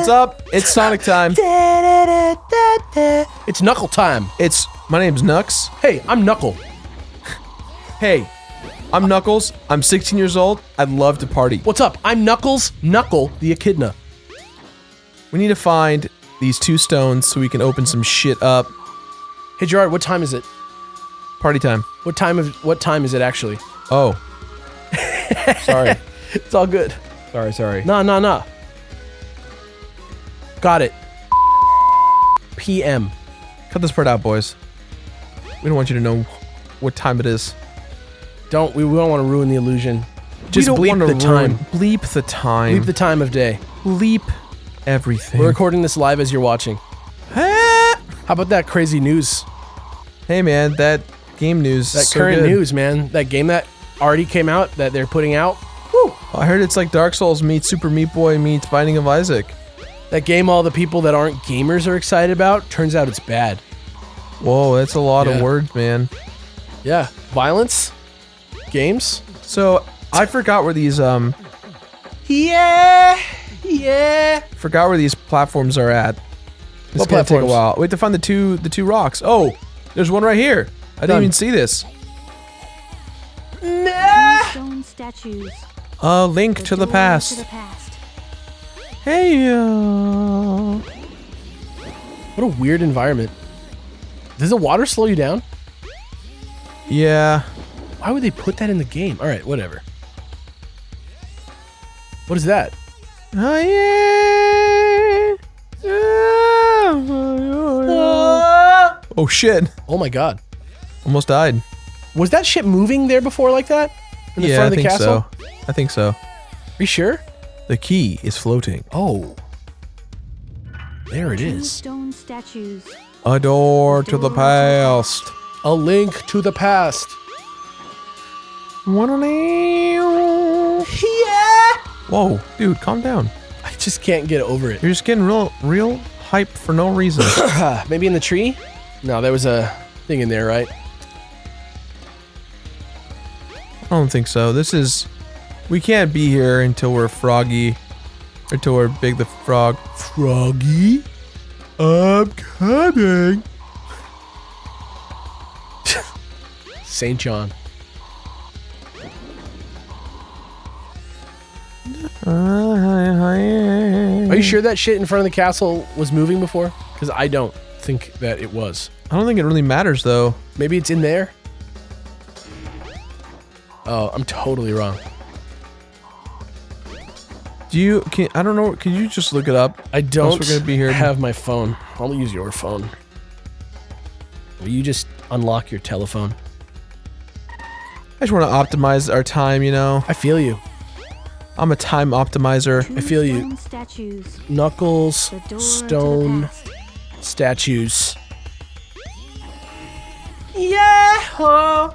What's up? It's Sonic time. It's Knuckle time. My name's Nux. Hey, I'm Knuckle. Hey, I'm Knuckles. I'm 16 years old. I'd love to party. What's up? I'm Knuckles, Knuckle the Echidna. We need to find these 2 stones so we can open some shit up. Hey Jirard, what time is it? Party time. What time is it actually? Oh. Sorry. It's all good. Sorry. Nah. Got it. PM. Cut this part out, boys. We don't want you to know what time it is. We don't want to ruin the illusion. Just we don't bleep the time. Bleep the time. Bleep the time of day. Bleep everything. We're recording this live as you're watching. How about that crazy news? Hey man, that game news. That current news, man. That game that already came out that they're putting out. Woo! I heard it's like Dark Souls meets Super Meat Boy meets Binding of Isaac. That game all the people that aren't gamers are excited about, turns out it's bad. Whoa, that's a lot of words, man. Yeah. Violence? Games? So, I forgot where these, Yeah. forgot where these platforms are at. This What gonna take a platforms? while. We have to find the two rocks. Oh, there's one right here. I didn't even see this. Stone statues. A link to the past. Hey, What a weird environment. Does the water slow you down? yeah. Why would they put that in the game? Alright, whatever. What is that? Oh, yeah. Oh, shit. Oh my god. Almost died. Was that shit moving there before like that? In the front of the castle? I think so. Are you sure? The key is floating. Oh. There it Two is. stone statues. A door to the past. A link to the past. Yeah. Whoa, dude, calm down. I just can't get over it. You're just getting real hype for no reason. Maybe in the tree? No, there was a thing in there, right? I don't think so. We can't be here until we're Froggy. Or until we're Big the Frog. Froggy? I'm coming. St. John. Are you sure that shit in front of the castle was moving before? Because I don't think that it was. I don't think it really matters though. Maybe it's in there? Oh, I'm totally wrong. I don't know, can you just look it up? I don't we're gonna be here. have my phone. I'll use your phone. Will you just unlock your telephone? I just want to optimize our time, you know? I feel you. I'm a time optimizer. Two I feel you. stone statues. Knuckles, The door to the stone, past. statues. Yeah.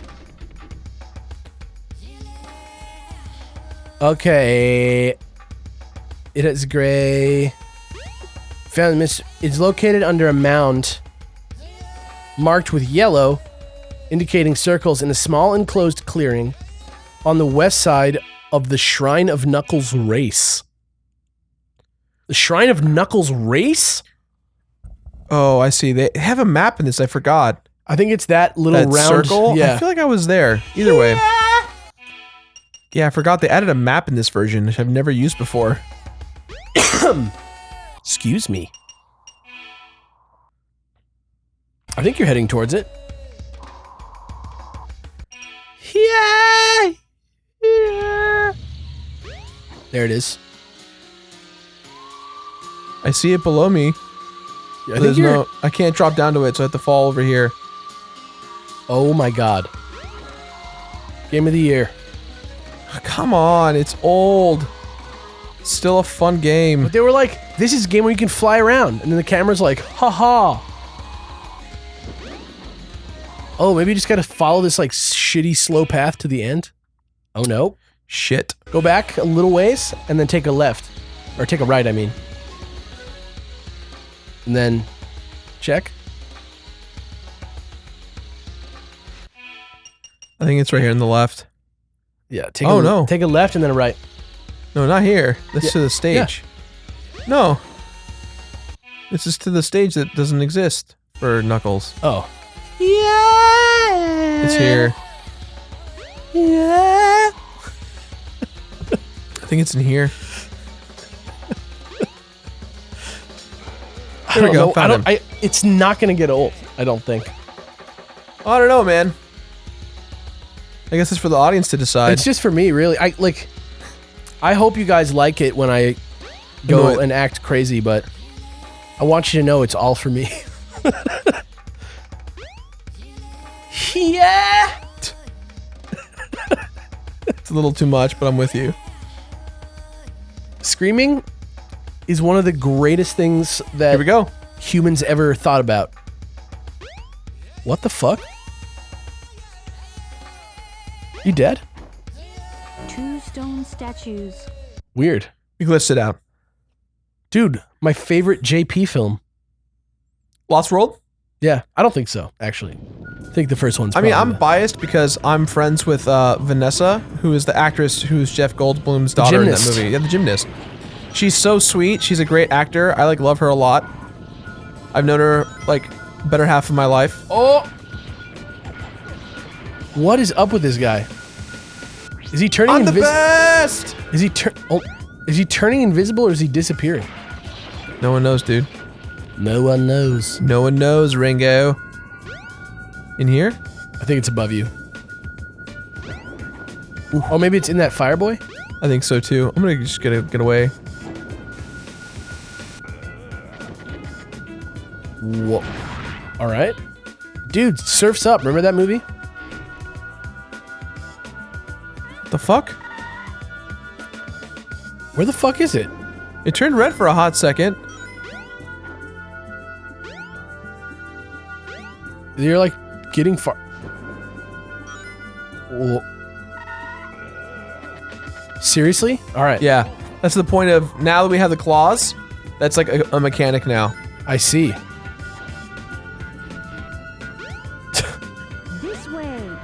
Okay. It is gray. Found miss. It's located under a mound marked with yellow, indicating circles in a small enclosed clearing on the west side of the Shrine of Knuckles Race. The Shrine of Knuckles Race? Oh, I see. They have a map in this. I forgot. I think it's that little That round circle? Yeah. I feel like I was there. Either way. Yeah, I forgot they added a map in this version, which I've never used before. Excuse me. I think you're heading towards it. Yeah. There it is. I see it below me. I think you're. I can't drop down to it, so I have to fall over here. Oh my god. Game of the year. Come on, it's old. Still a fun game. But they were like, this is a game where you can fly around. And then the camera's like, haha. Oh, maybe you just gotta follow this like shitty slow path to the end. Oh no. Shit. Go back a little ways and then take a left. Or take a right, I mean. And then check. I think it's right here on the left. Yeah, take no. Take a left and then a right. No, not here. That's Yeah, to the stage. No. This is to the stage that doesn't exist for Knuckles. Oh. Yeah. It's here. Yeah. I think it's in here. I don't know. It's not gonna get old. I don't think. I don't know, man. I guess it's for the audience to decide. It's just for me, really. I hope you guys like it when I go and act crazy, but I want you to know it's all for me. Yeah. It's a little too much, but I'm with you. Screaming is one of the greatest things that Here we go. humans ever thought about. What the fuck? You dead? 2 stone statues. Weird. You can list it out. Dude, my favorite JP film. Lost World? Yeah, I don't think so, actually. I think the first one's I mean, probably I'm biased because I'm friends with Vanessa, who is the actress who's Jeff Goldblum's daughter in that gymnast. movie. Yeah, the gymnast. She's so sweet. She's a great actor. I love her a lot. I've known her better half of my life. Oh! What is up with this guy? Is he turning I'm the invisible? best! Is he turning invisible or is he disappearing? No one knows, dude. No one knows. No one knows, Ringo. In here? I think it's above you. Ooh. Oh, maybe it's in that fireboy? I think so too. I'm gonna just get away. Whoa. Alright. Dude, Surf's Up. Remember that movie? What the fuck? Where the fuck is it? It turned red for a hot second. You're like getting far. Whoa. Seriously? Alright. Yeah. That's the point of, now that we have the claws, that's like a mechanic now. I see. This way.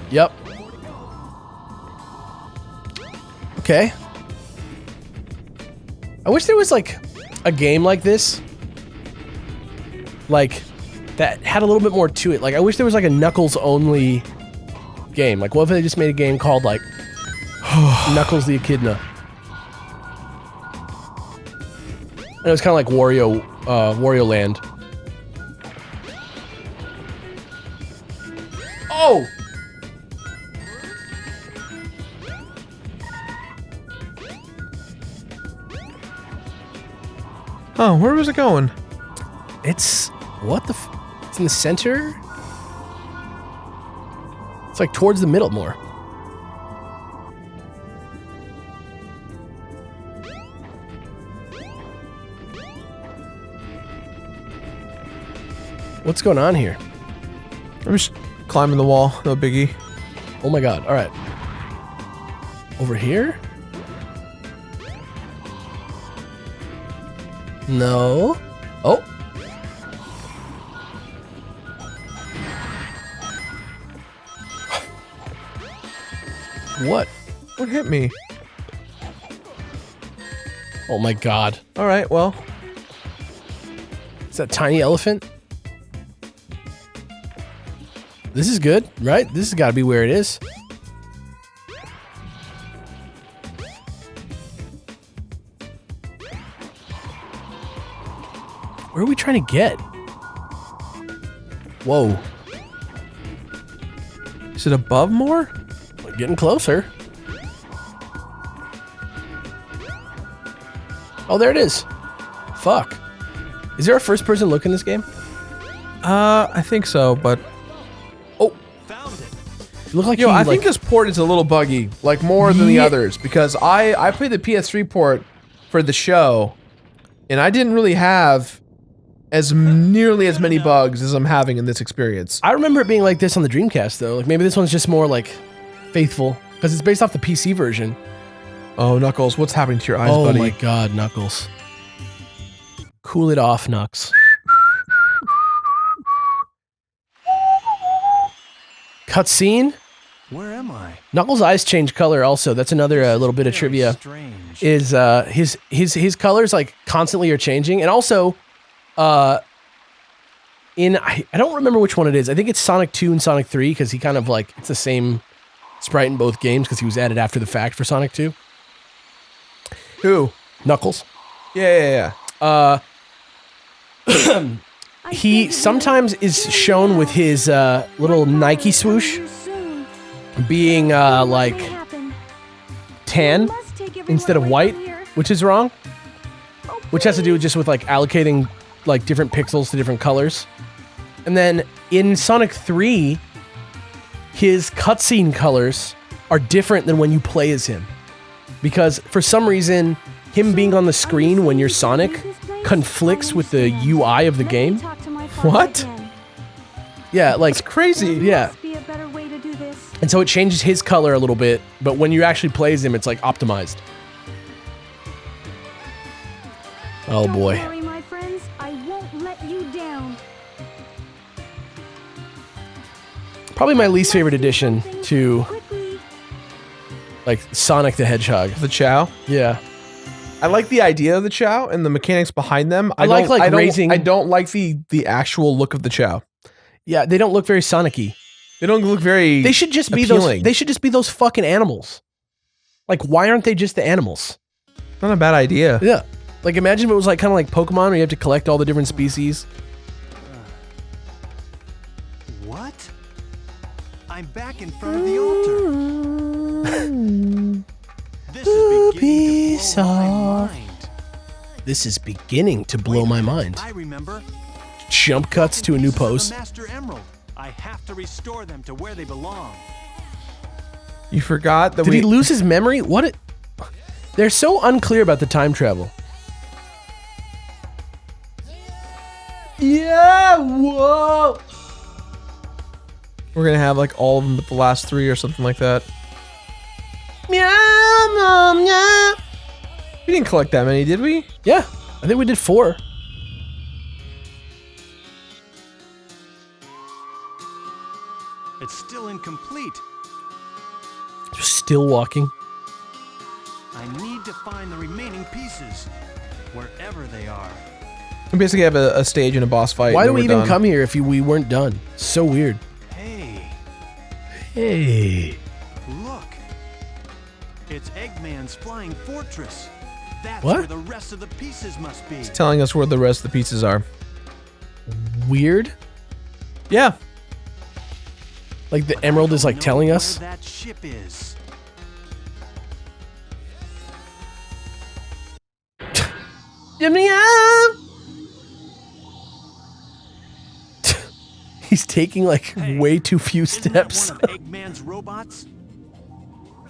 Yep. Okay. I wish there was like a game like this. Like that had a little bit more to it. Like I wish there was like a Knuckles only game. Like what if they just made a game called like Knuckles the Echidna? And it was kind of like Wario Land. Oh! Oh, where was it going? It's what the? It's in the center. It's like towards the middle more. What's going on here? I'm just climbing the wall. No biggie. Oh my god! All right. Over here? No. Oh. What? What hit me? Oh my god. All right, well. Is that tiny elephant? This is good, right? This has got to be where it is. Where are we trying to get? Whoa. Is it above more? We're getting closer. Oh, there it is. Fuck. Is there a first person look in this game? I think so, but... Oh. You look like Yo, you, I think this port is a little buggy, like more than the Yeah. others, because I played the PS3 port for the show, and I didn't really have nearly as many bugs as I'm having in this experience. I remember it being like this on the Dreamcast, though. Like maybe this one's just more like faithful because it's based off the PC version. Oh, Knuckles, what's happening to your eyes, Oh buddy? my god, Knuckles. Cool it off, Knux. Cutscene? Where am I? Knuckles' eyes change color also. That's another little bit of Very trivia. Strange. Is his colors like constantly are changing, and also I don't remember which one it is. I think it's Sonic 2 and Sonic 3 because he kind of like it's the same sprite in both games because he was added after the fact for Sonic 2. Who? Knuckles. Yeah. He sometimes is shown with his little Nike swoosh being like tan instead of white, which is wrong. Which has to do just with like allocating like different pixels to different colors. And then in Sonic 3, his cutscene colors are different than when you play as him. Because for some reason, him being on the screen when you're Sonic conflicts with the UI of the game. What? Yeah, like That's crazy. yeah. And so it changes his color a little bit, but when you actually play as him, it's like optimized. Oh boy. Don't worry, my friends. I won't let you down. Probably my least favorite addition to like Sonic the Hedgehog. The Chow. Yeah. I like the idea of the Chow and the mechanics behind them. I like raising- I don't like the actual look of the Chow. Yeah, they don't look very Sonic-y. They don't look very. They should just be appealing. those. They should just be those fucking animals. Like, why aren't they just the animals? Not a bad idea. Yeah. Like, imagine if it was like kind of like Pokemon, where you have to collect all the different species. What? I'm back in front of the altar. This is beginning to blow my mind. This is beginning to blow Wait a my minute, mind. I remember. Jump cuts to a new Pieces of the pose. Master Emerald. I have to restore them to where they belong. You forgot that Did he lose his memory? What? They're so unclear about the time travel. Yeah, whoa. We're gonna have like all of them but the last 3 or something like that. Meow, meow, meow. We didn't collect that many, did we? Yeah, I think we did 4. It's still incomplete. Just still walking. I need to find the remaining pieces, wherever they are. We basically have a stage and a boss fight. Why and do we then even we're done. come here if we weren't done? So weird. Hey, Hey. look. It's Eggman's flying fortress. That's What? where the rest of the pieces must be. It's telling us where the rest of the pieces are. Weird. Yeah. Like the But I emerald is don't like know telling where us. that ship is. He's taking like Hey, way too few Isn't that steps. one of Eggman's robots?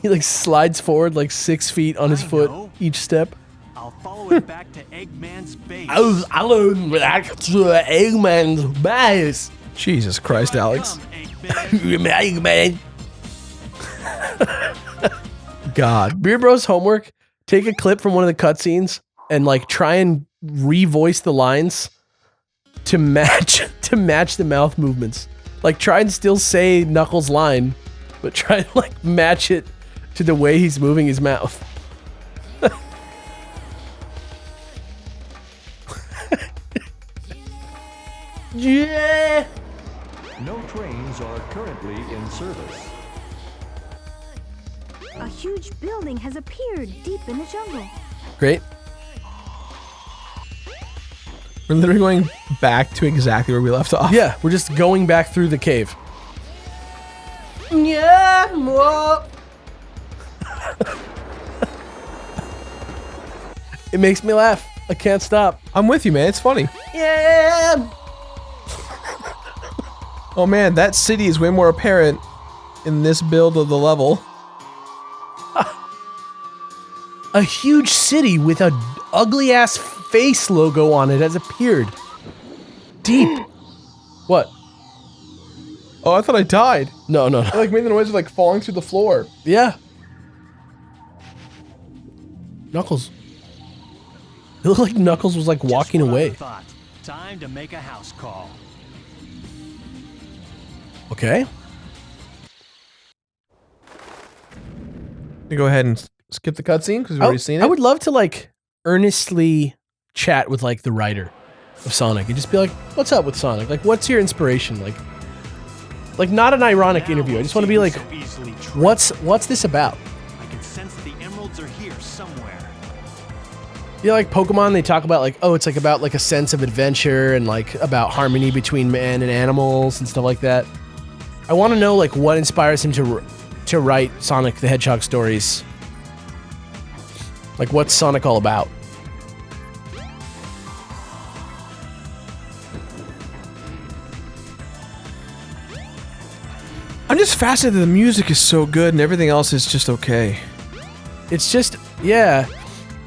He like slides forward like 6 feet on his I foot know. each step. I'll follow it back to Eggman's base. alone back to Eggman's base. Jesus Christ, Here I Alex. come, Eggman. Eggman. God. Beer Bros homework, take a clip from one of the cutscenes and like try and revoice the lines to match the mouth movements. Like try and still say Knuckles' line, but try and like match it to the way he's moving his mouth. Yeah. No trains are currently in service. A huge building has appeared deep in the jungle. Great. We're literally going back to exactly where we left off. Yeah, we're just going back through the cave. Yeah, more. It makes me laugh. I can't stop. I'm with you, man. It's funny. Yeah. Oh man, that city is way more apparent in this build of the level. A huge city with a ugly ass face logo on it has appeared. Deep. What? Oh, I thought I died. No, no, I no. like made the noise of like falling through the floor. Yeah. Knuckles. It looked like Knuckles was like walking Just what I away. thought. Time to make a house call. Okay. You go ahead and skip the cutscene because we've already seen it. I would love to like earnestly chat with like the writer of Sonic and just be like, "What's up with Sonic? Like, what's your inspiration? Like not an ironic interview. I just want to be like, what's this about?" I can sense the emeralds are here somewhere. You know, like Pokemon, they talk about like, oh, it's like about like a sense of adventure and like about harmony between man and animals and stuff like that. I want to know like what inspires him to write Sonic the Hedgehog stories. Like, what's Sonic all about? I'm just fascinated that the music is so good and everything else is just okay. It's just, yeah.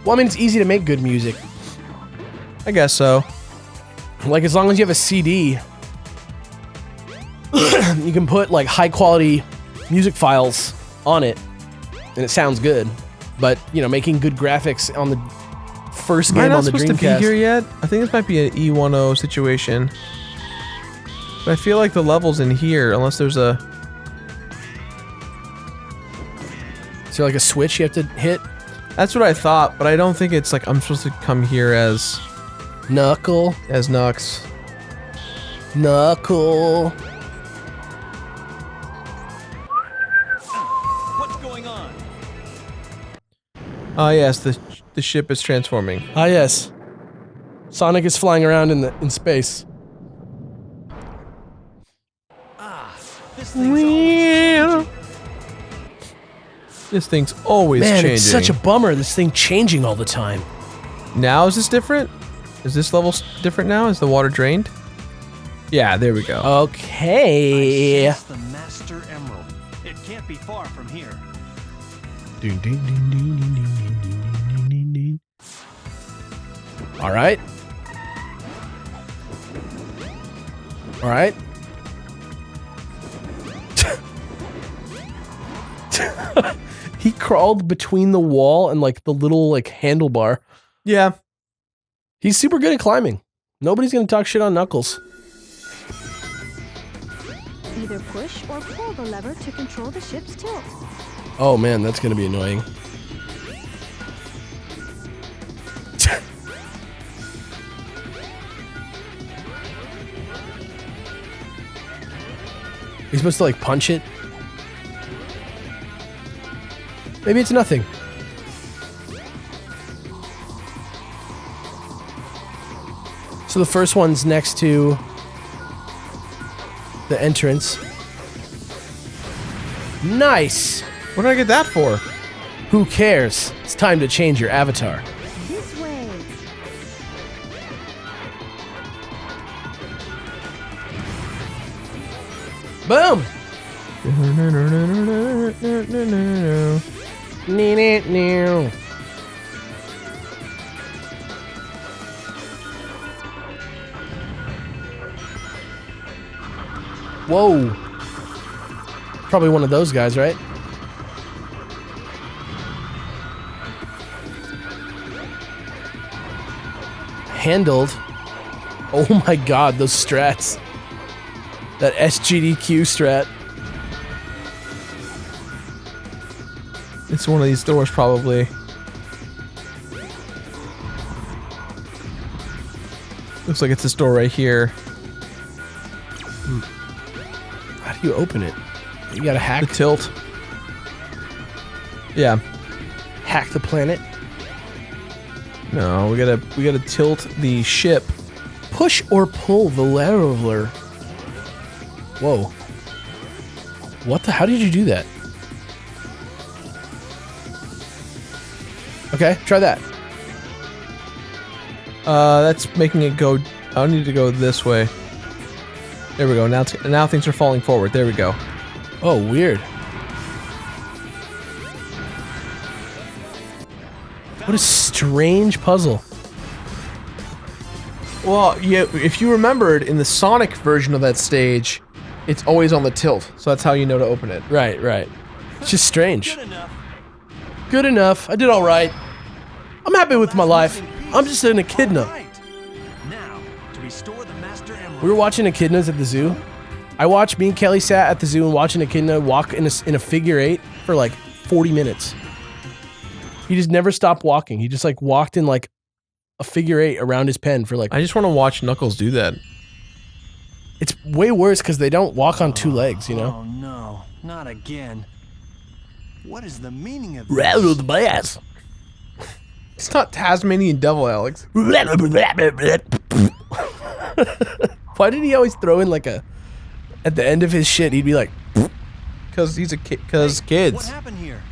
Well, I mean, it's easy to make good music. I guess so. Like, as long as you have a CD, you can put like high quality music files on it and it sounds good. But, you know, making good graphics on the first game on the Dreamcast. Am I not supposed to be here yet? I think this might be an E10 situation. But I feel like the level's in here, unless there's a... Is there like a switch you have to hit? That's what I thought, but I don't think it's like I'm supposed to come here as... Knuckle. As Nux. Knuckle. What's going on? Ah, yes, the ship is transforming. Ah, yes. Sonic is flying around in space. This thing's always changing. This thing's always Man, changing. it's such a bummer, this thing changing all the time. Now is this different? Is this level different now? Is the water drained? Yeah, there we go. Okay. I sense the Master Emerald. It can't be far from here. All right. All right. He crawled between the wall and like the little like handlebar. Yeah. He's super good at climbing. Nobody's gonna talk shit on Knuckles. Either push or pull the lever to control the ship's tilt. Oh man, that's gonna be annoying. He's supposed to like punch it. Maybe it's nothing. So the first one's next to the entrance. Nice! What did I get that for? Who cares? It's time to change your avatar. This way. Boom! Whoa. Probably one of those guys, right? Handled. Oh my god, those strats. That SGDQ strat. It's one of these doors, probably. Looks like it's this door right here. How do you open it? You gotta hack The tilt. Yeah. hack the planet. No, we gotta tilt the ship. Push or pull the lever. Whoa. What the? How did you do that? Okay, try that. That's making it go. I need to go this way. There we go. Now things are falling forward. There we go. Oh, weird. What a strange puzzle. Well, yeah. If you remembered in the Sonic version of that stage, it's always on the tilt, so that's how you know to open it. Right, right. It's just strange. Good enough. Good enough. I did all right. I'm happy with my life. I'm just an echidna. All right. Now, to restore the Master Emerald. We were watching echidnas at the zoo. Me and Kelly sat at the zoo and watching echidna walk in a figure eight for like 40 minutes. He just never stopped walking. He just like walked in like a figure 8 around his pen for like. I just want to watch Knuckles do that. It's way worse because they don't walk on 2 legs, you know? Oh no, not again. What is the meaning of this? Rattle the bass. It's not Tasmanian devil, Alex. Why did he always throw in like a, at the end of his shit, he'd be like, Because he's a kid. Because What kids. happened here?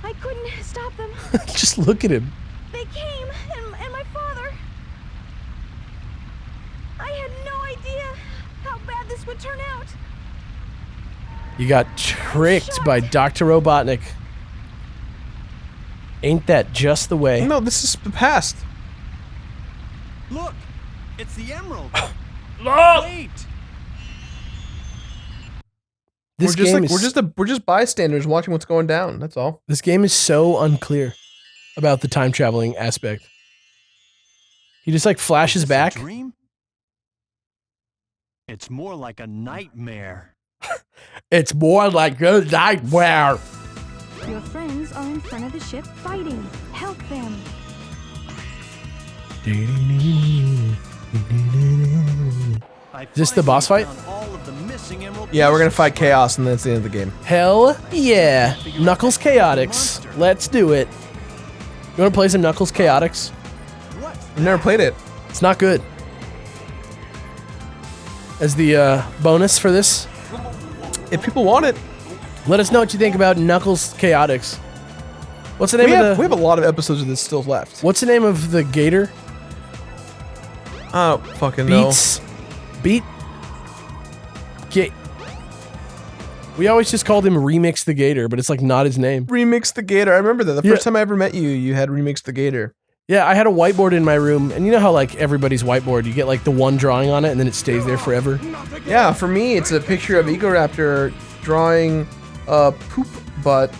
I couldn't stop them. just look at him. They came, and my father. I had no idea how bad this would turn out. You got tricked by Dr. Robotnik. Ain't that just the way? No, this is the past. Look, it's the emerald. Look! Wait. This game is, We're just bystanders watching what's going down. That's all. this game is so unclear about the time traveling aspect. He just like flashes Is this a back. dream? It's more like a nightmare. It's more like a nightmare. Your friends are in front of the ship fighting. Help them. I Is this the boss finally fight? found all of the missing emerald Yeah, we're gonna pieces. fight Chaos, and that's the end of the game. Hell yeah. Knuckles Chaotix. Let's do it. You wanna play some Knuckles Chaotix? What? I've never played it. It's not good. As the bonus for this, If people want it, let us know what you think about Knuckles Chaotix. What's the name we of have, the we have a lot of episodes of this still left. What's the name of the gator? I don't fucking know. Beats. Beat. Ga- we always just called him Remix the Gator, but it's like not his name. Remix the Gator. I remember that. The Yeah. first time I ever met you, you had Remix the Gator. Yeah, I had a whiteboard in my room, and you know how like everybody's whiteboard, you get like the one drawing on it, and then it stays there forever. Yeah, for me, it's a picture of Egoraptor drawing a poop butt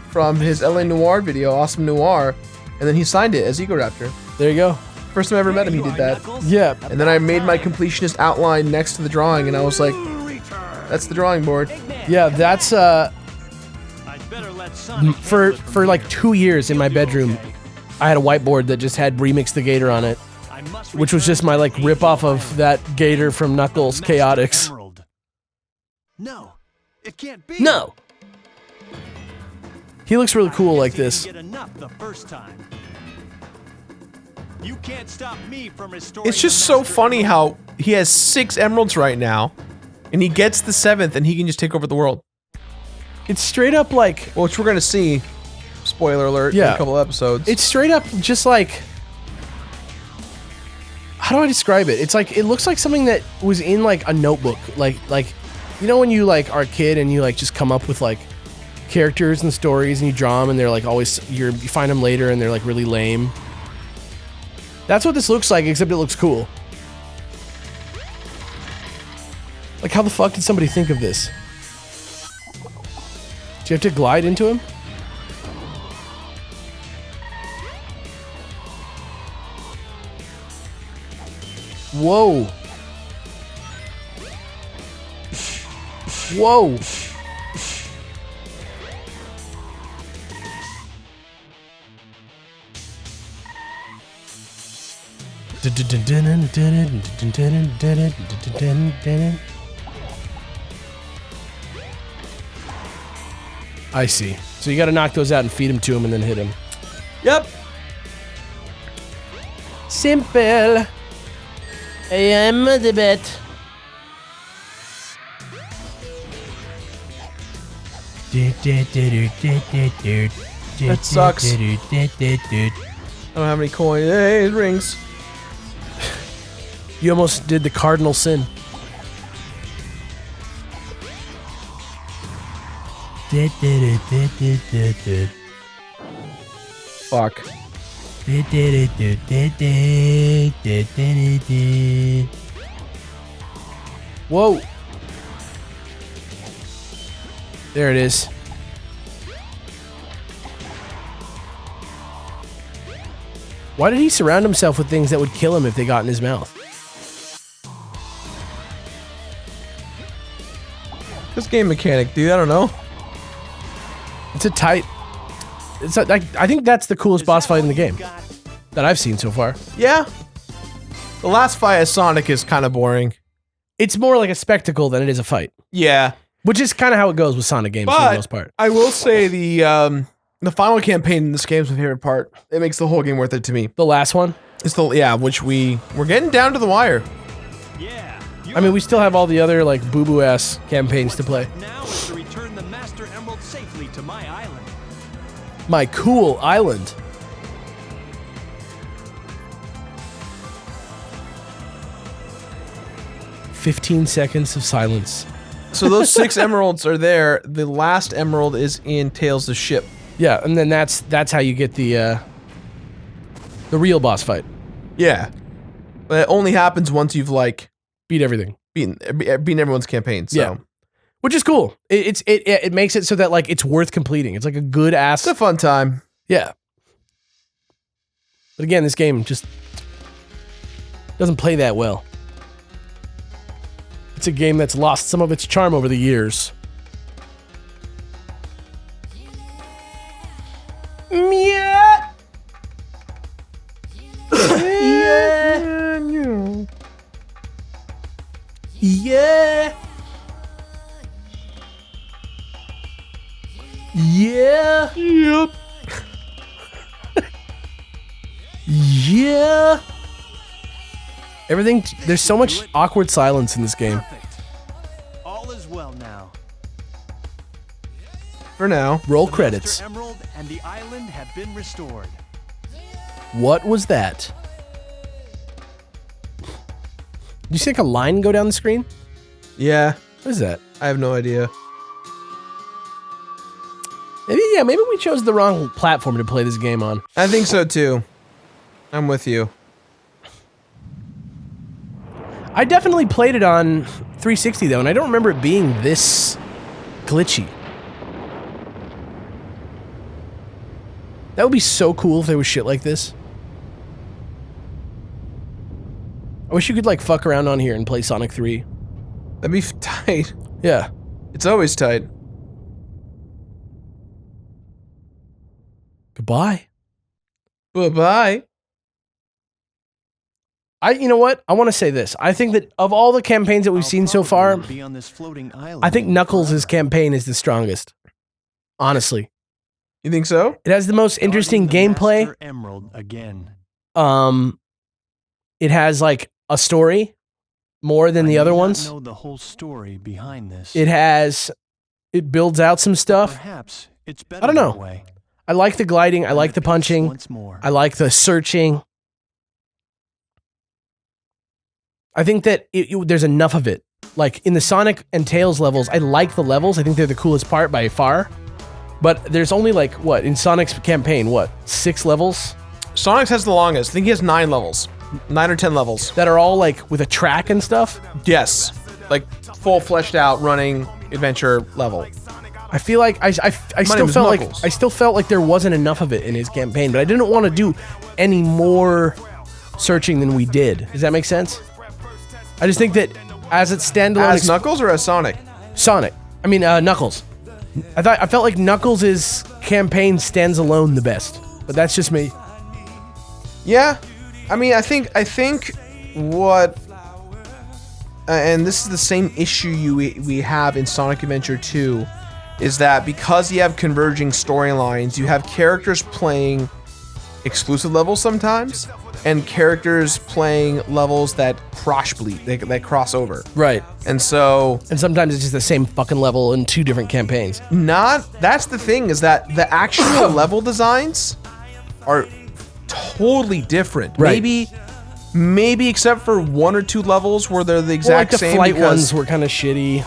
from his LA Noir video, Awesome Noir, and then he signed it as Egoraptor. There you go. First time I ever met him, he did that. Yeah. And then I made my completionist outline next to the drawing, and I was like, that's the drawing board. Yeah, that's I'd better let Sonic for handle it from like here. 2 years in my He'll be bedroom. okay. I had a whiteboard that just had Remix the Gator on it, I must which was return just my to like the rip off ancient of land. that gator from Knuckles Master Chaotix. Emerald. No, it can't be. No. He looks really cool I like guess this. he didn't get enough the first time. You can't stop me from restoring It's just the so Master funny Emerald. how he has 6 emeralds right now, and he gets the 7th, and he can just take over the world. It's straight up like Which we're gonna see, spoiler alert, in Yeah. a couple episodes. it's straight up just like, how do I describe it? It's like it looks like something that was in like a notebook, like you know when you like are a kid and you like just come up with like characters and stories and you draw them and they're like always you find them later and they're like really lame. That's what this looks like, except it looks cool. Like how the fuck did somebody think of this? Do you have to glide into him? Whoa. Whoa. I see. So you gotta knock those out and feed them to him and then hit him. Yep. Simple. I am the bet. That sucks. I don't have any coins. Hey, rings. You almost did the cardinal sin. Fuck. Whoa. There it is. Why did he surround himself with things that would kill him if they got in his mouth? This game mechanic, dude, I don't know. It's a tight. it's like, I think that's the coolest boss fight in the game that I've seen so far. Yeah. The last fight as Sonic is kind of boring. It's more like a spectacle than it is a fight, Yeah. which is kind of how it goes with Sonic games for the most part. I will say the final campaign in this game is my favorite part. It makes the whole game worth it to me. The last one. It's which we're getting down to the wire. Yeah. I mean, we still have all the other like boo-boo ass campaigns to play. Now is to return the Master Emerald safely to my island. My cool island. "15 seconds of silence." So those 6 emeralds are there. The last emerald is in Tails' ship. Yeah, and then that's how you get the real boss fight. Yeah. But it only happens once you've like Beat everything. beaten everyone's campaign. So Yeah. Which is cool. It makes it so that like it's worth completing. It's like a good ass. it's a fun time. Yeah. But again, this game just doesn't play that well. It's a game that's lost some of its charm over the years. Yeah. Yeah. Yeah. Yep. Yeah. Everything. There's so much awkward silence in this game. Perfect. All is well now. For now. Roll The credits. Master Emerald and the island have been restored. What was that? Did you see like a line go down the screen? Yeah. What is that? I have no idea. Maybe we chose the wrong platform to play this game on. I think so too. I'm with you. I definitely played it on 360 though, and I don't remember it being this glitchy. That would be so cool if there was shit like this. I wish you could like fuck around on here and play Sonic 3. That'd be tight. Yeah. It's always tight. Goodbye. Bye-bye. You know what? I want to say this. I think that of all the campaigns that we've seen so far, Be on this floating island I think Knuckles' campaign is the strongest. Honestly. You think so? It has the most interesting Guarding the gameplay. Master Emerald again. It has like a story more than the I other may not ones. know the whole story behind this. It builds out some stuff. Perhaps it's better I don't know. that way. I like the gliding. I like the punching. Once more. I like the searching. I think that there's enough of it. Like in the Sonic and Tails levels, I like the levels. I think they're the coolest part by far. But there's only like, what, in Sonic's campaign, 6 levels? Sonic's has the longest. I think he has 9 levels. 9 or 10 levels. That are all like with a track and stuff? Yes. Like full fleshed out running adventure level. I feel like I still is felt Knuckles. like I still felt like there wasn't enough of it in his campaign, but I didn't want to do any more searching than we did. Does that make sense? I just think that as it standalone, As Knuckles or as Sonic? Knuckles. I felt like Knuckles' campaign stands alone the best, but that's just me. Yeah. I mean, I think what and this is the same issue we have in Sonic Adventure 2 is that because you have converging storylines, you have characters playing exclusive levels sometimes and characters playing levels that that cross over. Right. And so And sometimes it's just the same fucking level in 2 different campaigns. that's the thing is that the actual level designs are totally different. Right. Maybe except for 1 or 2 levels where they're the exact the same. flight because ones were kind of shitty.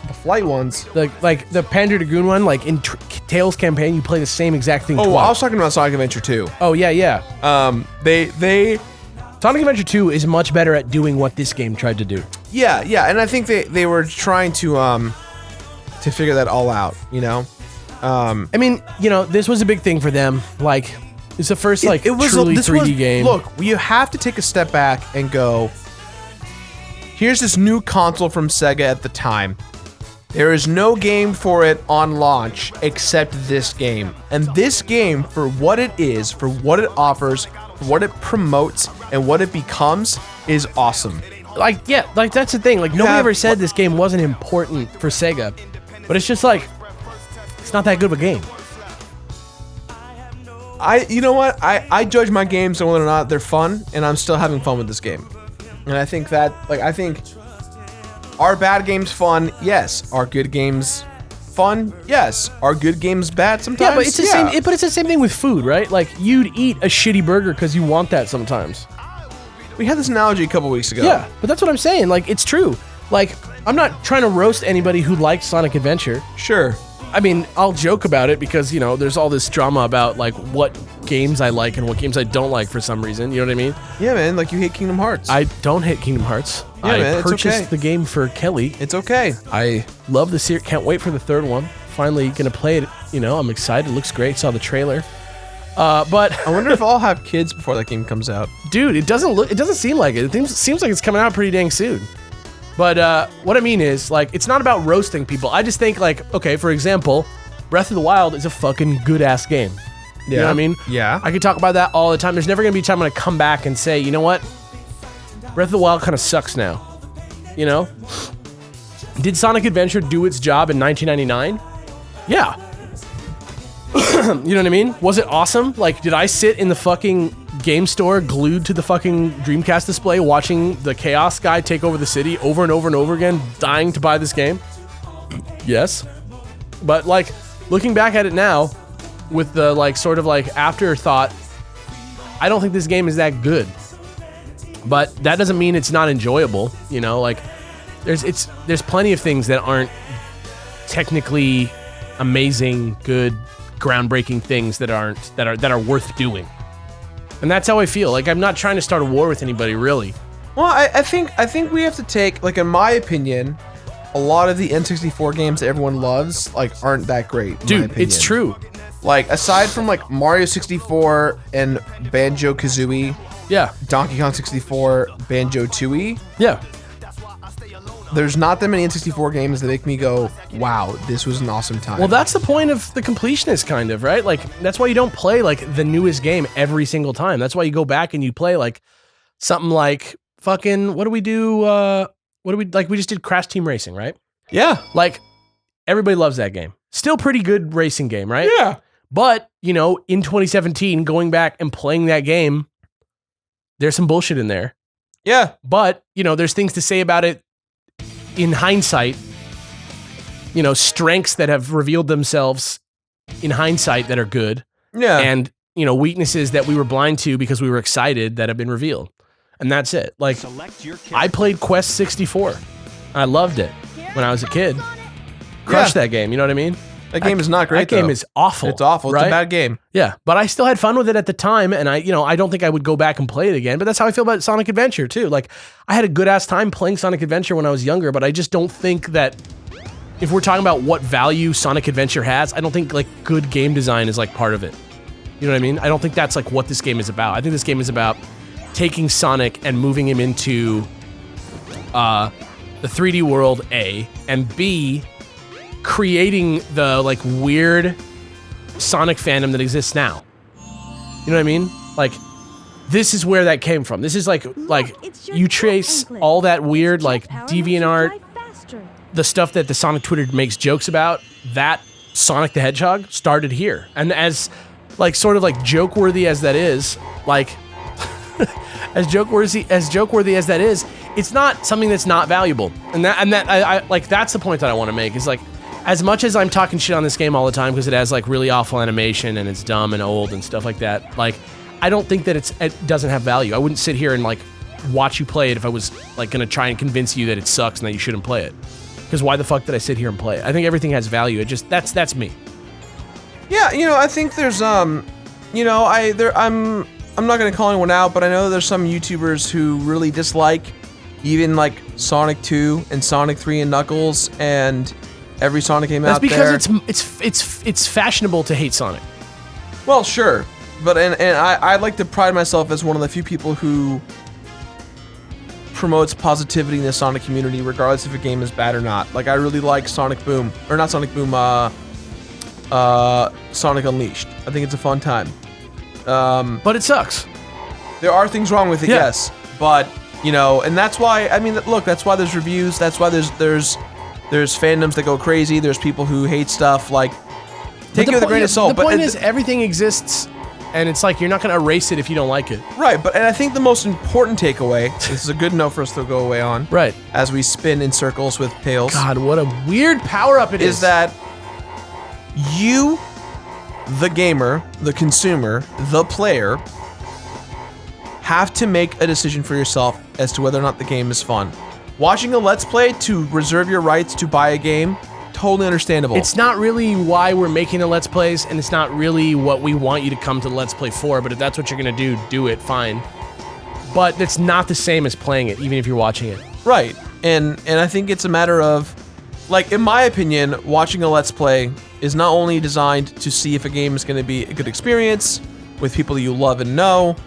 the flight ones. Like the Panda Dragoon one, like in Tails campaign, you play the same exact thing Oh, twice. I was talking about Sonic Adventure 2. Oh yeah. They Sonic Adventure 2 is much better at doing what this game tried to do. yeah, and I think they were trying to figure that all out, you know. I mean, this was a big thing for them. Like, it's the first truly 3D game. Look, you have to take a step back and go, here's this new console from Sega at the time. There is no game for it on launch except this game. And this game, for what it is, for what it offers, for what it promotes, and what it becomes, is awesome. Like, yeah, like that's the thing. Like, nobody ever said this game wasn't important for Sega, but it's just like, it's not that good of a game. You know what? I judge my games on whether or not they're fun, and I'm still having fun with this game. And I think that, I think, are bad games fun? Yes. Are good games fun? Yes. Are good games bad sometimes? Yeah, but it's the same. But it's the same thing with food, right? Like, you'd eat a shitty burger because you want that sometimes. We had this analogy a couple weeks ago. Yeah, but that's what I'm saying. Like, it's true. Like, I'm not trying to roast anybody who likes Sonic Adventure. Sure. I mean, I'll joke about it because, you know, there's all this drama about, like, what games I like and what games I don't like for some reason. You know what I mean? Yeah, man. Like, you hate Kingdom Hearts. I don't hate Kingdom Hearts. Yeah, man, it's purchased okay. the game for Kelly. It's okay. I love the series. Can't wait for the third one. Finally gonna play it. You know, I'm excited. It looks great. Saw the trailer. But I wonder if I'll have kids before that game comes out. dude, it doesn't seem like it. It seems like it's coming out pretty dang soon. But what I mean is, like, it's not about roasting people. I just think, like, okay, for example, Breath of the Wild is a fucking good-ass game. You know what I mean? Yeah. I could talk about that all the time. There's never going to be a time I'm going to come back and say, you know what? Breath of the Wild kind of sucks now. You know? Did Sonic Adventure do its job in 1999? Yeah. You know what I mean? Was it awesome? Like, did I sit in the fucking game store glued to the fucking Dreamcast display watching the Chaos guy take over the city over and over and over again, dying to buy this game? Yes. But, like, looking back at it now, with the, like, sort of, like, afterthought, I don't think this game is that good. But that doesn't mean it's not enjoyable, you know? Like, there's plenty of things that aren't technically amazing, good, groundbreaking things that are worth doing. And that's how I feel. Like, I'm not trying to start a war with anybody, really. Well, I think we have to take, like, in my opinion, a lot of the N64 games that everyone loves, like, aren't that great. Dude, it's true. Like, aside from, like, Mario 64 and Banjo-Kazooie, Yeah. Donkey Kong 64, Banjo-Tooie, Yeah. there's not that many N64 games that make me go, wow, this was an awesome time. Well, that's the point of the completionist, kind of, right? Like, that's why you don't play, like, the newest game every single time. That's why you go back and you play, like, something like fucking, what do we do? We just did Crash Team Racing, right? Yeah. Like, everybody loves that game. Still pretty good racing game, right? Yeah. But, you know, in 2017, going back and playing that game, there's some bullshit in there. Yeah. But, you know, there's things to say about it in hindsight. You know, strengths that have revealed themselves in hindsight that are good. Yeah. And, you know, weaknesses that we were blind to because we were excited that have been revealed. And that's it. Like, I played Quest 64. I loved it when I was a kid. Crushed that game, you know what I mean? That game is not great, That game though. is awful. It's awful. It's right? a bad game. Yeah, but I still had fun with it at the time, and I don't think I would go back and play it again, but that's how I feel about Sonic Adventure, too. Like, I had a good-ass time playing Sonic Adventure when I was younger, but I just don't think that if we're talking about what value Sonic Adventure has, I don't think, like, good game design is, like, part of it. You know what I mean? I don't think that's, like, what this game is about. I think this game is about taking Sonic and moving him into the 3D world, A, and B, creating the, like, weird Sonic fandom that exists now. You know what I mean? Like, this is where that came from. This is like you trace all that weird, like, DeviantArt, the stuff that the Sonic Twitter makes jokes about, that Sonic the Hedgehog started here. And as, like, sort of, like, joke-worthy as that is, like, as joke-worthy as that is, it's not something that's not valuable. And I like, that's the point that I want to make, is, like, as much as I'm talking shit on this game all the time because it has, like, really awful animation and it's dumb and old and stuff like that, like, I don't think that it doesn't have value. I wouldn't sit here and, like, watch you play it if I was, like, gonna try and convince you that it sucks and that you shouldn't play it. Because why the fuck did I sit here and play it? I think everything has value. It just, that's me. Yeah, you know, I think there's you know, I'm not gonna call anyone out, but I know there's some YouTubers who really dislike even, like, Sonic 2 and Sonic 3 and Knuckles and every Sonic game out there. That's because it's fashionable to hate Sonic. Well, sure, but and I like to pride myself as one of the few people who promotes positivity in the Sonic community, regardless if a game is bad or not. Like, I really like Sonic Boom, or not Sonic Boom, Sonic Unleashed. I think it's a fun time. But it sucks. There are things wrong with it, yes, but you know, and that's why. I mean, look, that's why there's reviews. That's why there's fandoms that go crazy. There's people who hate stuff. Like, take it with a grain of salt. The point is, everything exists, and it's like you're not going to erase it if you don't like it. Right, and I think the most important takeaway. This is a good note for us to go away on. Right. As we spin in circles with tails. God, what a weird power up it is. Is that you, the gamer, the consumer, the player, have to make a decision for yourself as to whether or not the game is fun. Watching a Let's Play to reserve your rights to buy a game, totally understandable. It's not really why we're making the Let's Plays, and it's not really what we want you to come to the Let's Play for, but if that's what you're gonna do it, fine. But it's not the same as playing it, even if you're watching it. Right, and I think it's a matter of, like, in my opinion, watching a Let's Play is not only designed to see if a game is gonna be a good experience with people you love and know,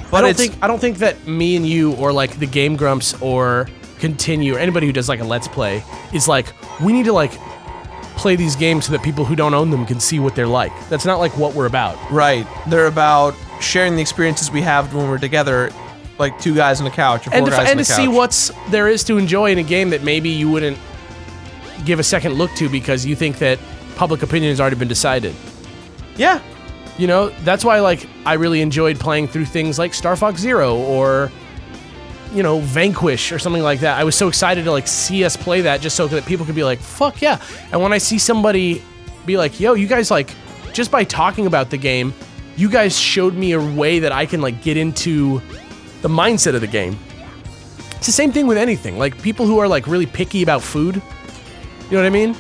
but I don't think that me and you, or like the Game Grumps, or Continue, or anybody who does like a Let's Play, is like, we need to like play these games so that people who don't own them can see what they're like. That's not like what we're about. Right. They're about sharing the experiences we have when we're together, like two guys on a couch, or four guys on a couch. And to see what's there is to enjoy in a game that maybe you wouldn't give a second look to because you think that public opinion has already been decided. Yeah. You know, that's why, like, I really enjoyed playing through things like Star Fox Zero or, you know, Vanquish or something like that. I was so excited to, like, see us play that just so that people could be like, fuck yeah. And when I see somebody be like, yo, you guys, like, just by talking about the game, you guys showed me a way that I can, like, get into the mindset of the game. It's the same thing with anything. Like, people who are, like, really picky about food, you know what I mean?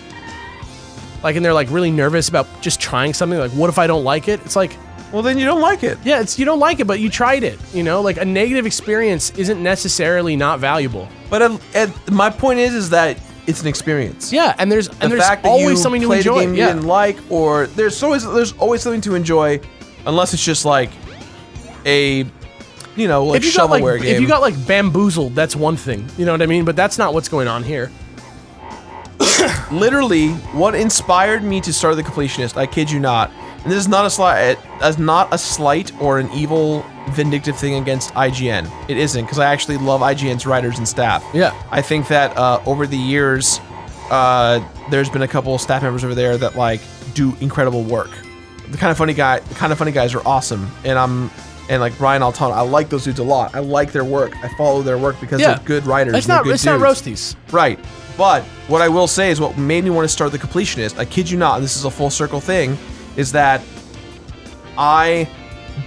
Like, and they're like really nervous about just trying something. Like, what if I don't like it? It's like, well, then you don't like it. Yeah, you don't like it, but you tried it. You know, like a negative experience isn't necessarily not valuable. But my point is that it's an experience. Yeah, and there's fact that always you something to played enjoy. A game you didn't like, or there's always something to enjoy, unless it's just like a, you know, like shovelware game. If you got like bamboozled, that's one thing. You know what I mean? But that's not what's going on here. Literally, what inspired me to start the Completionist, I kid you not, and this is not a slight or an evil, vindictive thing against IGN. It isn't, because I actually love IGN's writers and staff. Yeah. I think that over the years, there's been a couple of staff members over there that like do incredible work. The kind of funny guys are awesome, and like Brian Altano, I like those dudes a lot. I like their work. I follow their work because they're good writers. It's not roasties. Right. But what I will say is what made me want to start the Completionist, I kid you not, this is a full circle thing, is that I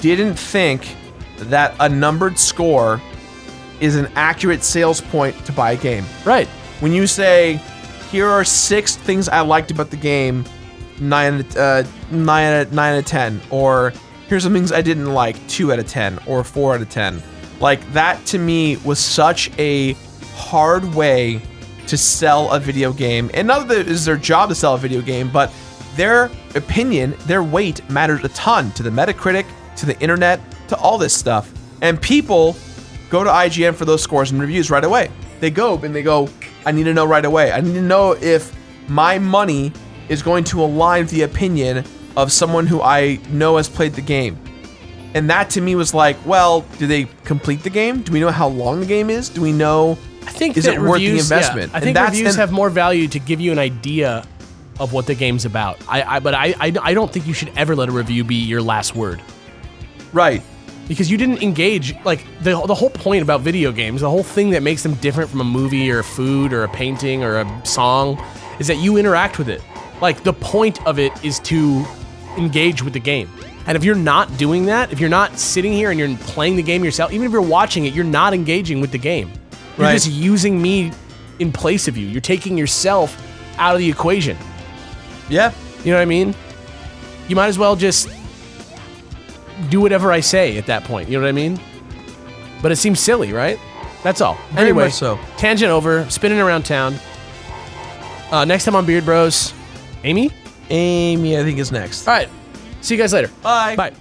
didn't think that a numbered score is an accurate sales point to buy a game. Right. When you say, here are 6 things I liked about the game, 9 out of 10, or here's some things I didn't like, 2 out of 10, or 4 out of 10. Like, that to me was such a hard way to sell a video game. And not that it is their job to sell a video game, but their opinion, their weight matters a ton to the Metacritic, to the internet, to all this stuff. And people go to IGN for those scores and reviews right away. They go, I need to know right away. I need to know if my money is going to align with the opinion of someone who I know has played the game. And that to me was like, well, do they complete the game? Do we know how long the game is? Do we know, is it worth the investment? Yeah, I think reviews have more value to give you an idea of what the game's about. But I don't think you should ever let a review be your last word. Right. Because you didn't engage, like, the whole point about video games, the whole thing that makes them different from a movie or a food or a painting or a song, is that you interact with it. Like, the point of it is to engage with the game. And if you're not doing that, if you're not sitting here and you're playing the game yourself, even if you're watching it, you're not engaging with the game. You're just using me in place of you. You're taking yourself out of the equation. Yeah. You know what I mean? You might as well just do whatever I say at that point. You know what I mean? But it seems silly, right? That's all. Very Anyway, much so. Tangent over, spinning around town. Next time on Beard Bros, Amy? Amy, I think, is next. All right. See you guys later. Bye. Bye.